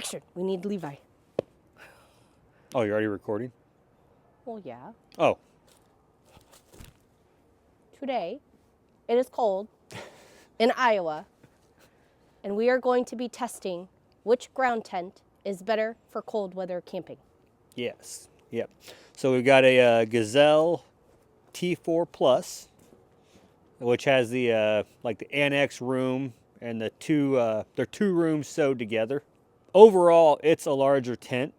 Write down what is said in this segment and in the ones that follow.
Action! We need Levi. Oh, you're already recording? Well, yeah. Oh. Today, it is cold in Iowa, and we are going to be testing which ground tent is better for cold weather camping. Yes. Yep. So we've got a Gazelle T4 Plus, which has the like the annex room and the they're two rooms sewed together. Overall, it's a larger tent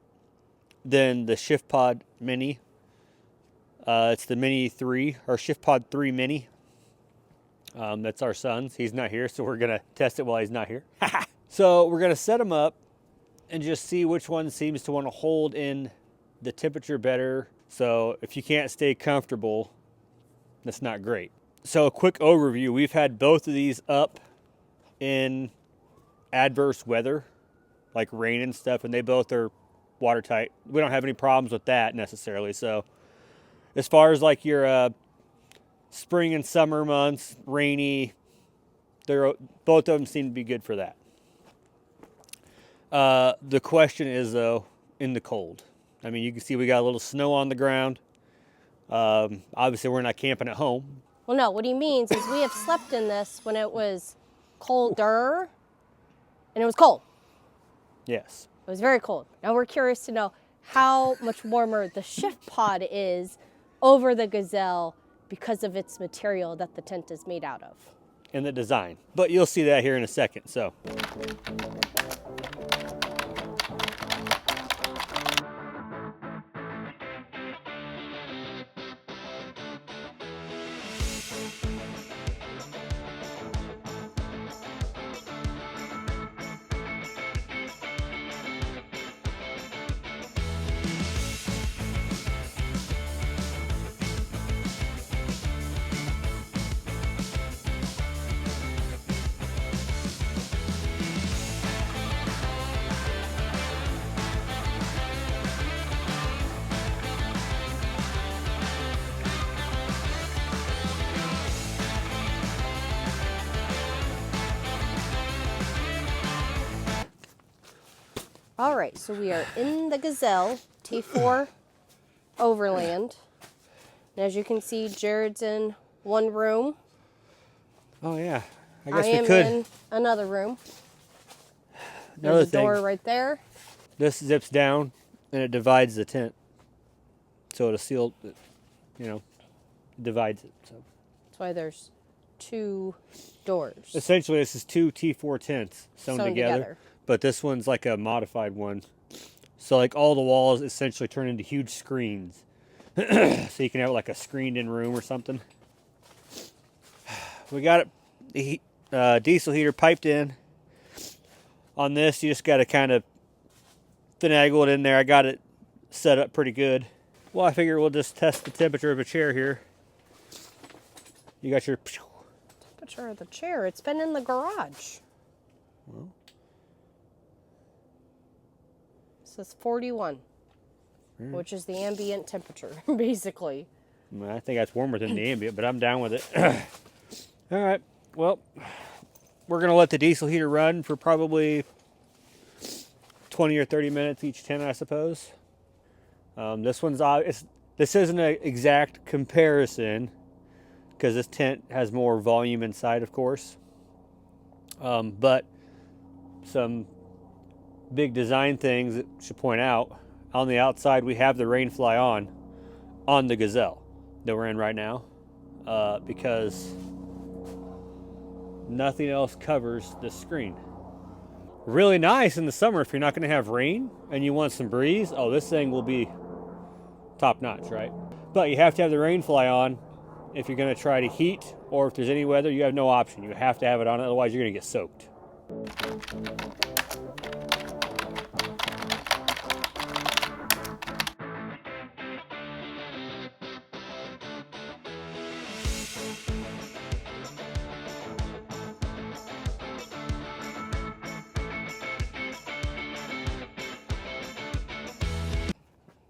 than the Shiftpod Mini. It's the Mini 3 or Shiftpod 3 Mini. That's our son's. He's not here, so we're gonna test it while he's not here. So we're gonna set them up and just see which one seems to want to hold in the temperature better. So if you can't stay comfortable, that's not great. So a quick overview, we've had both of these up in adverse weather, like rain and stuff, and they both are watertight. We don't have any problems with that necessarily. So as far as like your spring and summer months, rainy, both of them seem to be good for that. The question is though, in the cold. I mean, you can see we got a little snow on the ground. Obviously we're not camping at home. Well, no, what he means is we have slept in this when it was colder, and it was cold. Yes. It was very cold. Now we're curious to know how much warmer the Shiftpod is over the Gazelle because of its material that the tent is made out of. And the design. But you'll see that here in a second, so. All right, so we are in the Gazelle T4 Overland. And as you can see, Jared's in one room. Oh yeah, I I guess am we could. in another room. Another There's a thing, door right there. this zips down and it divides the tent. So it'll seal, you know, divides it. So That's why there's two doors. essentially this is two T4 tents sewn together. together. But this one's like a modified one. So like all the walls essentially turn into huge screens. So you can have like a screened in room or something. We got it, the diesel heater piped in. On this, you just got to kind of finagle it in there. I got it set up pretty good. Well, I figure we'll just test the temperature of a chair here. You got your... Temperature of the chair. It's been in the garage. Well, It says 41, which is the ambient temperature, basically. I think that's warmer than the ambient, but I'm down with it. All right. Well, we're going to let the diesel heater run for probably 20 or 30 minutes each tent, I suppose. This isn't an exact comparison because this tent has more volume inside, of course. But some big design things that I should point out. On the outside, we have the rain fly on the Gazelle that we're in right now, because nothing else covers the screen. Really nice in the summer if you're not going to have rain and you want some breeze. Oh, this thing will be top notch, right? But you have to have the rain fly on if you're going to try to heat, or if there's any weather, you have no option. You have to have it on, otherwise you're going to get soaked.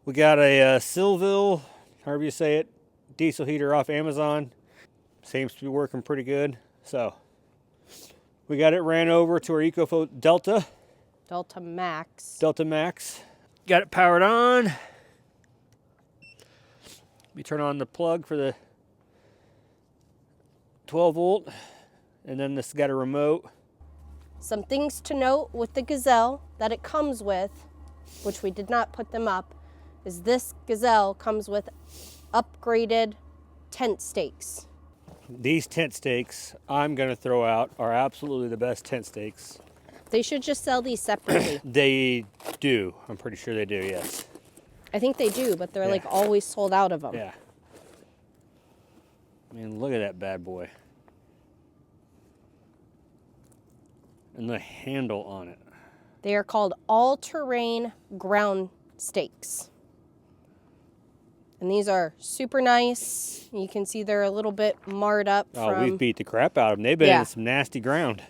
We got a Silville, however you say it, diesel heater off Amazon. Seems to be working pretty good. So we got it ran over to our EcoFloat Delta. Delta Max. Delta Max. Got it powered on. We turn on the plug for the 12 volt, and then this got a remote. Some things to note with the Gazelle that it comes with, which we did not put them up, is this Gazelle comes with upgraded tent stakes. These tent stakes I'm gonna throw out are absolutely the best tent stakes. They should just sell these separately. They do. I'm pretty sure they do, yes. I think they do, but they're Yeah. like always sold out of them. Yeah. I mean, look at that bad boy. And the handle on it. They are called all-terrain ground stakes. And these are super nice. You can see they're a little bit marred up Oh, from... we've beat the crap out of them. They've been in some nasty ground.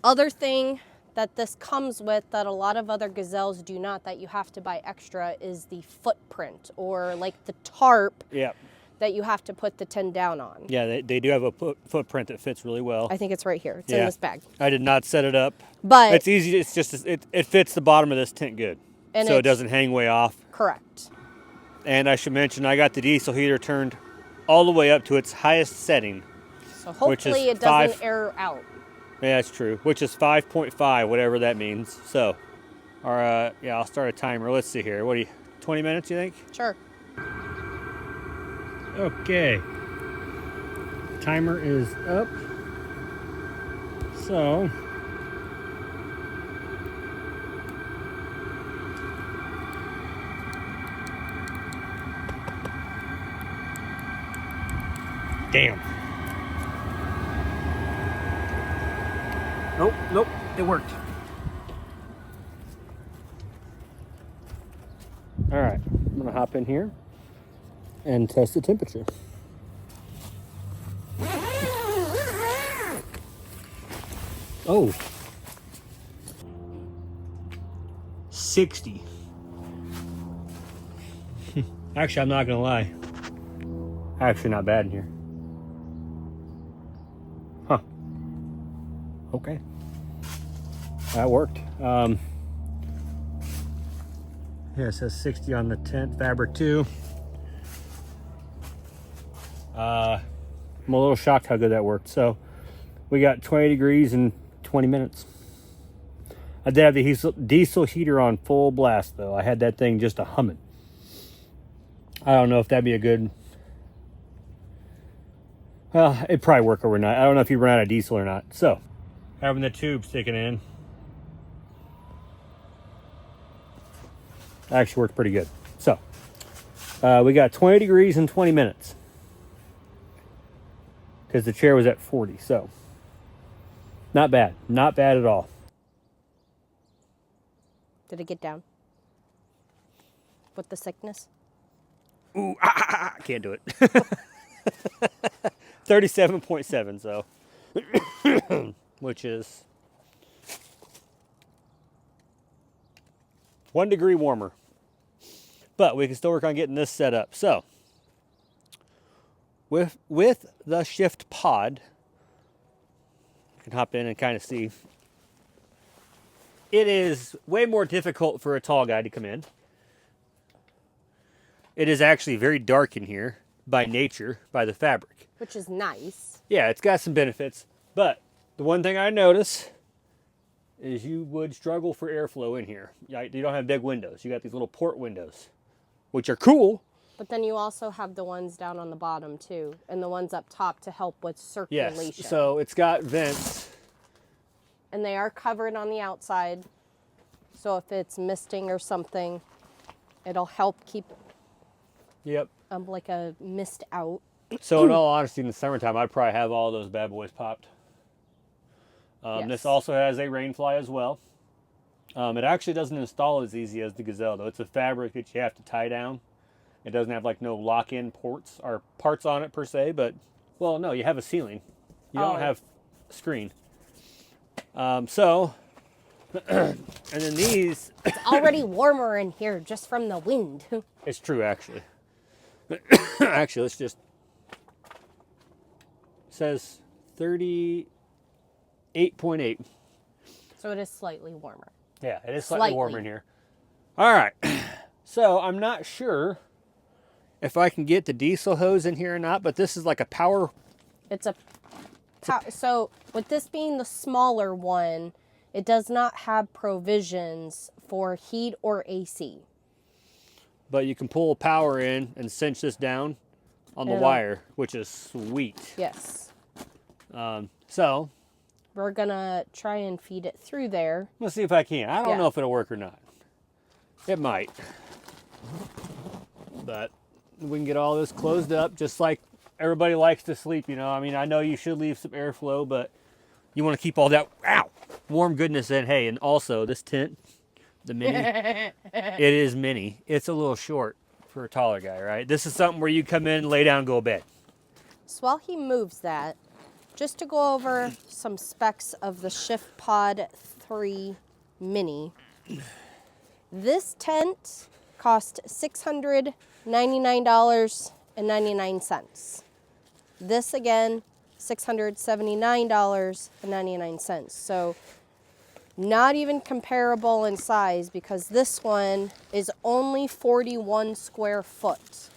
Other thing that this comes with that a lot of other Gazelles do not, that you have to buy extra, is the footprint, or like the tarp Yep. that you have to put the tent down on. Yeah, they do have a footprint that fits really well. I think it's right here. It's Yeah. in this bag. I did not set it up. But It's easy. It's just it fits the bottom of this tent good, And so it it's- doesn't hang way off. correct. And I should mention, I got the diesel heater turned all the way up to its highest setting. So Which is hopefully it doesn't 5. air out. Yeah, that's true. Which is 5.5, whatever that means. So, yeah, I'll start a timer. Let's see here. What do you? 20 minutes, you think? Sure. Okay. Timer is up. So. Damn. Nope, it worked. All right, I'm gonna hop in here and test the temperature. Oh. 60. Actually, I'm not gonna lie. Actually, not bad in here. Huh. Okay. That worked. Yeah, it says 60 on the tent, fabric 2. I'm a little shocked how good that worked. So we got 20 degrees in 20 minutes. I did have the diesel heater on full blast though. I had that thing just a humming. I don't know if that'd be a good... Well, it'd probably work overnight. I don't know if you run out of diesel or not. So, having the tube sticking in actually worked pretty good. So, we got 20 degrees in 20 minutes. Because the chair was at 40, so. Not bad. Not bad at all. Did it get down? With the sickness? Ooh, I can't do it. 37.7, so. Which is 1 degree warmer. But we can still work on getting this set up. So, with the Shiftpod, you can hop in and kind of see. It is way more difficult for a tall guy to come in. It is actually very dark in here by nature, by the fabric. Which is nice. Yeah, it's got some benefits. But the one thing I notice is you would struggle for airflow in here. You don't have big windows. You got these little port windows, which are cool. But then you also have the ones down on the bottom too, and the ones up top to help with circulation. Yes, so it's got vents. And they are covered on the outside, so if it's misting or something, it'll help keep Yep. like a mist out. So in all honesty, in the summertime, I'd probably have all those bad boys popped. Yes. This also has a rainfly as well. It actually doesn't install as easy as the Gazelle, though. It's a fabric that you have to tie down. It doesn't have like no lock-in ports or parts on it per se, but, well, no, you have a ceiling. You don't have screen. And then these... It's already warmer in here just from the wind. It's true, actually. Actually, let's just... It says 38.8. So it is slightly warmer. Yeah, it is slightly warmer in Slightly. here. All right. So I'm not sure if I can get the diesel hose in here or not, but this is like a power. It's a so with this being the smaller one, it does not have provisions for heat or AC. But you can pull power in and cinch this down on the It'll- wire, which is sweet. Yes. So We're gonna try and feed it through there. let's see if I can. I don't Yeah. know if it'll work or not. It might. But we can get all this closed up just like everybody likes to sleep, you know. I mean, I know you should leave some airflow, but you want to keep all that warm goodness in. Hey, and also this tent, the mini, it is mini. It's a little short for a taller guy, right? This is something where you come in, lay down, go to bed. So while he moves that, just to go over some specs of the Shiftpod 3 Mini. This tent cost $699.99. This again, $679.99. So not even comparable in size because this one is only 41 square foot.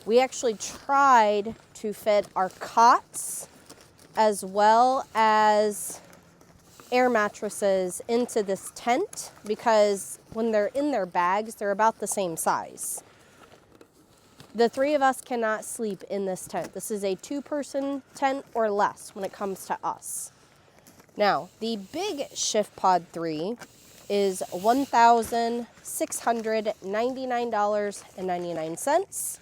We actually tried to fit our cots as well as air mattresses into this tent because when they're in their bags, they're about the same size. The three of us cannot sleep in this tent. This is a 2-person tent or less when it comes to us. Now, the big Shiftpod 3 is $1,699.99.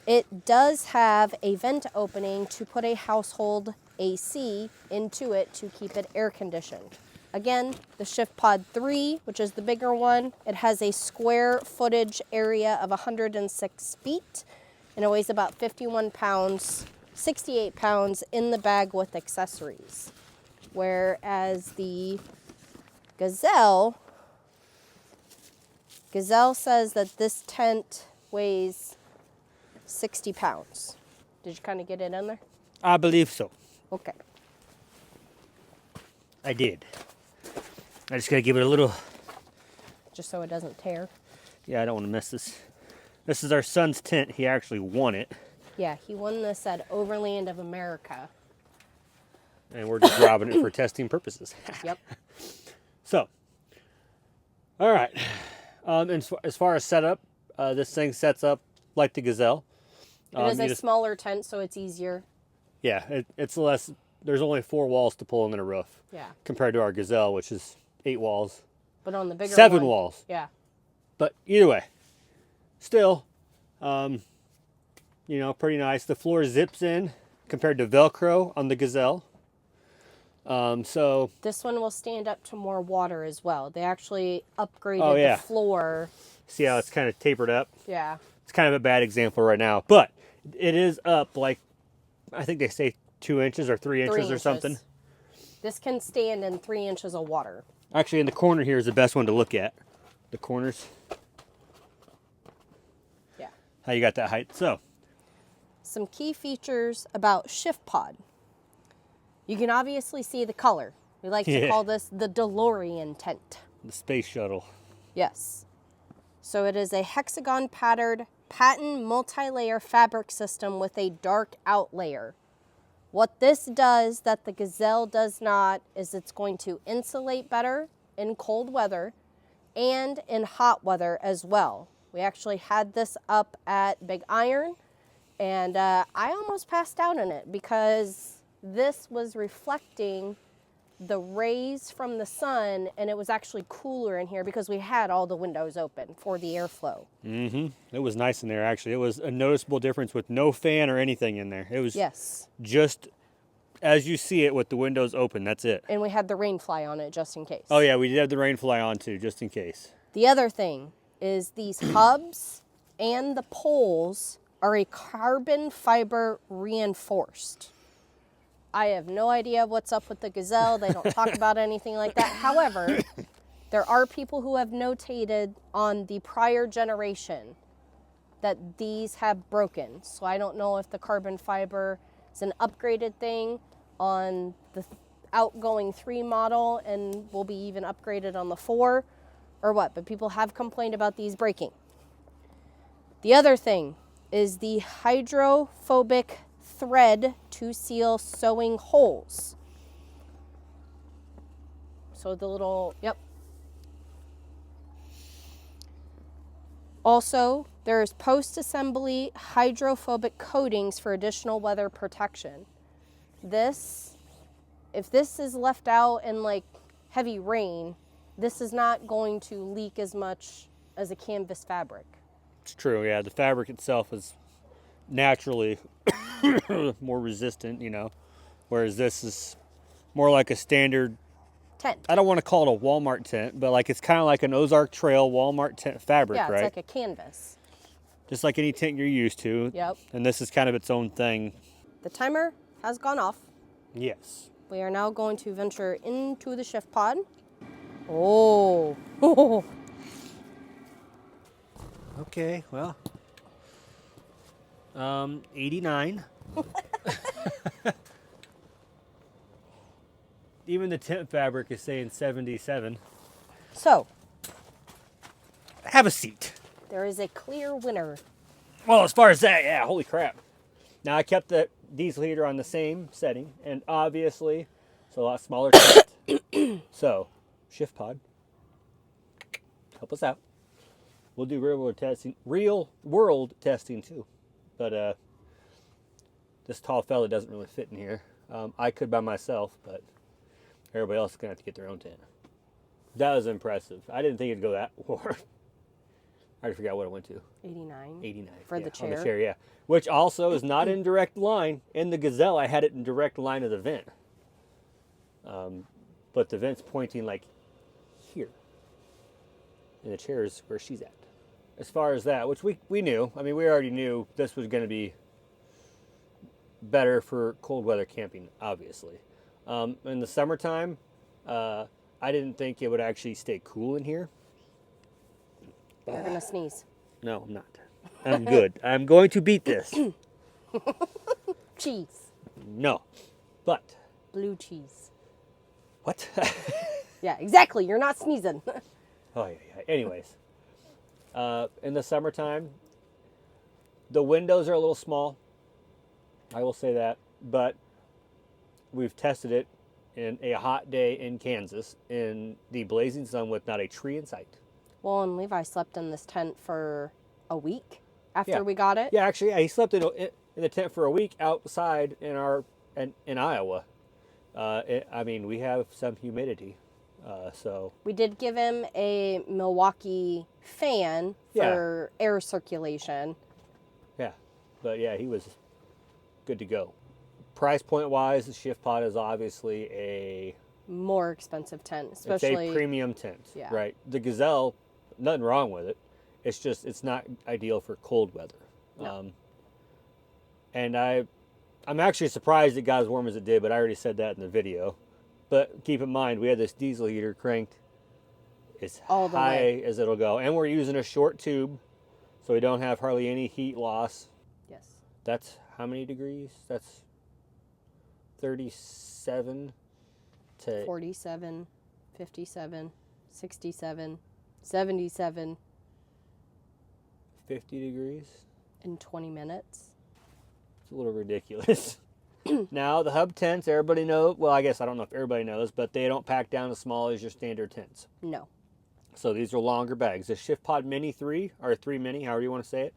It does have a vent opening to put a household AC into it to keep it air conditioned. Again, the Shiftpod 3, which is the bigger one, it has a square footage area of 106 feet, and it weighs about 51 pounds, 68 pounds in the bag with accessories. Whereas the Gazelle says that this tent weighs 60 pounds. Did you kind of get it in there? I believe so. Okay. I did. I just gotta give it a little. Just so it doesn't tear. Yeah, I don't want to miss this. This is our son's tent. He actually won it, Yeah, he won this at Overland of America. and we're just robbing it for testing purposes. Yep. So, all right. And as far as setup, this thing sets up like the Gazelle. It is a smaller tent, so it's easier. Yeah, it's less. There's only 4 walls to pull in a roof. Yeah. Compared to our Gazelle, which is 8 walls, But on the bigger 7 one, walls. Yeah. But either way, still, pretty nice. The floor zips in compared to Velcro on the Gazelle. So This one will stand up to more water as well. They actually upgraded the floor. see how it's kind of tapered up? Yeah. It's kind of a bad example right now, but it is up like, I think they say 2 inches or 3 inches or something. This can stand in 3 inches of water. Actually, in the corner here is the best one to look at. The corners. Yeah. How you got that height. So, Some key features about Shiftpod. You can obviously see the color. We like to call this the DeLorean tent. the space shuttle. Yes. So it is a hexagon patterned patent multi-layer fabric system with a dark out layer. What this does that the Gazelle does not is it's going to insulate better in cold weather and in hot weather as well. We actually had this up at Big Iron, and I almost passed out in it because this was reflecting the rays from the sun, and it was actually cooler in here because we had all the windows open for the airflow. It was nice in there, actually. It was a noticeable difference with no fan or anything in there. It was just as you see it with the windows open. That's it. And we had the rain fly on it just in case. Oh, yeah, we did have the rain fly on too, just in case. The other thing is these hubs and the poles are a carbon fiber reinforced. I have no idea what's up with the Gazelle. They don't talk about anything like that. However, there are people who have notated on the prior generation that these have broken. So I don't know if the carbon fiber is an upgraded thing on the outgoing 3 model and will be even upgraded on the 4 or what, but people have complained about these breaking. The other thing is the hydrophobic thread to seal sewing holes. So the little, yep. Also, there's post-assembly hydrophobic coatings for additional weather protection. This, if this is left out in like heavy rain, this is not going to leak as much as a canvas fabric. It's true, yeah. The fabric itself is naturally more resistant, you know, whereas this is more like a standard Tent. I don't want to call it a Walmart tent, but like it's kind of like an Ozark Trail Walmart tent fabric, yeah, it's right? like a canvas. Just like any tent you're used to. Yep. And this is kind of its own thing. The timer has gone off. Yes. We are now going to venture into the Shiftpod. Oh. Okay, well. 89. Even the tent fabric is saying 77. So, Have a seat. there is a clear winner. Well, as far as that, yeah, holy crap. Now, I kept the diesel heater on the same setting, and obviously, it's a lot smaller tent. So, Shiftpod, help us out. We'll do real world testing too. But this tall fella doesn't really fit in here. I could by myself, but everybody else is going to have to get their own tent. That was impressive. I didn't think it'd go that far. I already forgot what it went to. 89. 89. For yeah, the chair. On the chair, yeah. Which also is not in direct line. In the Gazelle, I had it in direct line of the vent. But the vent's pointing like here. And the chair is where she's at. As far as that, which we knew. I mean, we already knew this was going to be better for cold weather camping, obviously. In the summertime, I didn't think it would actually stay cool in here. You're going to sneeze. No, I'm not. I'm good. I'm going to beat this. Cheese. No. But. Blue cheese. What? Yeah, exactly. You're not sneezing. Oh, yeah. Anyways. In the summertime, the windows are a little small. I will say that. But we've tested it in a hot day in Kansas in the blazing sun with not a tree in sight. Well, and Levi slept in this tent for a week after Yeah. we got it. Yeah, actually, yeah, he slept in the tent for a week outside in Iowa. I mean, we have some humidity, so We did give him a Milwaukee fan for air circulation. yeah. But yeah, he was good to go. Price point wise, the Shiftpod is obviously a More expensive tent, it's especially. a premium tent, Yeah. right? The Gazelle, nothing wrong with it. It's just it's not ideal for cold weather. No. And I'm actually surprised it got as warm as it did, but I already said that in the video. But keep in mind, we had this diesel heater cranked as All the high way. as it'll go. And we're using a short tube, so we don't have hardly any heat loss. Yes. That's how many degrees? That's 37 to 47, 57, 67, 77 50 degrees. in 20 minutes. It's a little ridiculous. Now, the hub tents, everybody knows, well, I guess I don't know if everybody knows, but they don't pack down as small as your standard tents. No. So these are longer bags. The Shiftpod Mini 3, or 3 Mini, however you want to say it,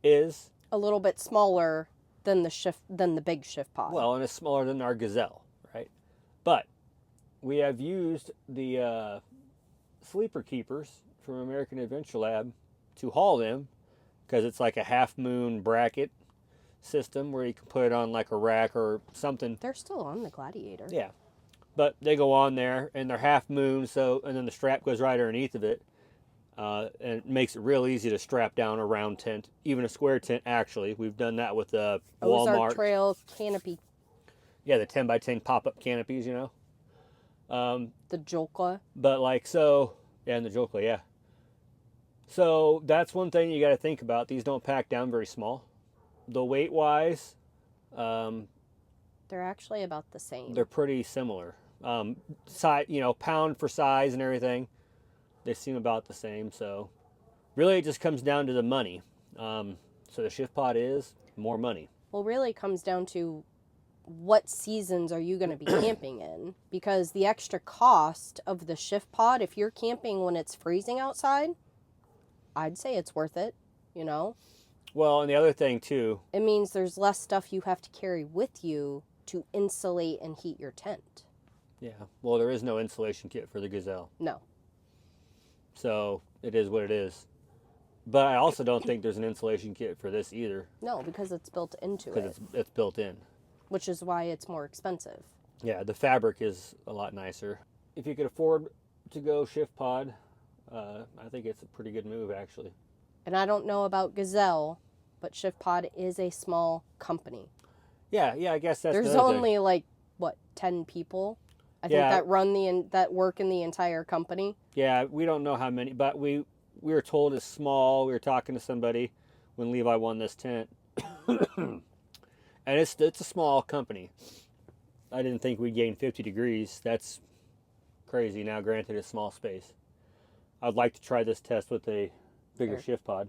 is, A little bit smaller than the big Shiftpod. well, and it's smaller than our Gazelle, right? But we have used the sleeper keepers from American Adventure Lab to haul them because it's like a half moon bracket system where you can put it on like a rack or something. They're still on the Gladiator. Yeah, but they go on there and they're half moon, so and then the strap goes right underneath of it, and it makes it real easy to strap down a round tent, even a square tent. Actually, we've done that with the Ozark Walmart. Trail canopy. Yeah, the 10 by 10 pop-up canopies, you know. The Jolka. But like so, yeah, and the Jokla, yeah. So that's one thing you got to think about. These don't pack down very small. The weight wise, They're actually about the same. They're pretty similar. Size, pound for size and everything, they seem about the same. So really, it just comes down to the money. So the Shiftpod is more money. Well, really it comes down to what seasons are you going to be camping in? Because the extra cost of the Shiftpod, if you're camping when it's freezing outside, I'd say it's worth it, Well, and the other thing too, It means there's less stuff you have to carry with you to insulate and heat your tent. yeah. Well, there is no insulation kit for the Gazelle, No. so it is what it is. But I also don't think there's an insulation kit for this either, No, because it's built into because it, it's built in. which is why it's more expensive. Yeah, the fabric is a lot nicer. If you could afford to go Shiftpod, I think it's a pretty good move, actually. And I don't know about Gazelle, but Shiftpod is a small company. Yeah, I guess that's There's the other only 10 people, I think, Yeah. that work in the entire company. thing. Yeah, we don't know how many, but we were told it's small. We were talking to somebody when Levi won this tent, and it's a small company. I didn't think we'd gain 50 degrees. That's crazy. Now, granted, it's small space. I'd like to try this test with a bigger Shiftpod.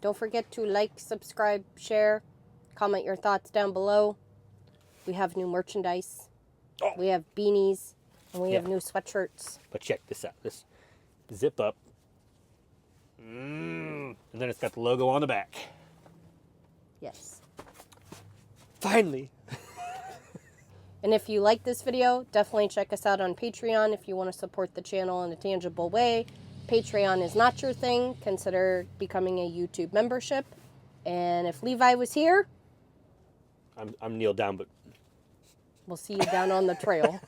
Don't forget to like, subscribe, share, comment your thoughts down below. We have new merchandise. Oh. We have beanies, and we have Yeah. new sweatshirts. But check this out. This zip up. And then it's got the logo on the back. Yes. Finally. And if you like this video, definitely check us out on Patreon if you want to support the channel in a tangible way. Patreon is not your thing. Consider becoming a YouTube membership. And if Levi was here, I'm kneeled down, but we'll see you down on the trail.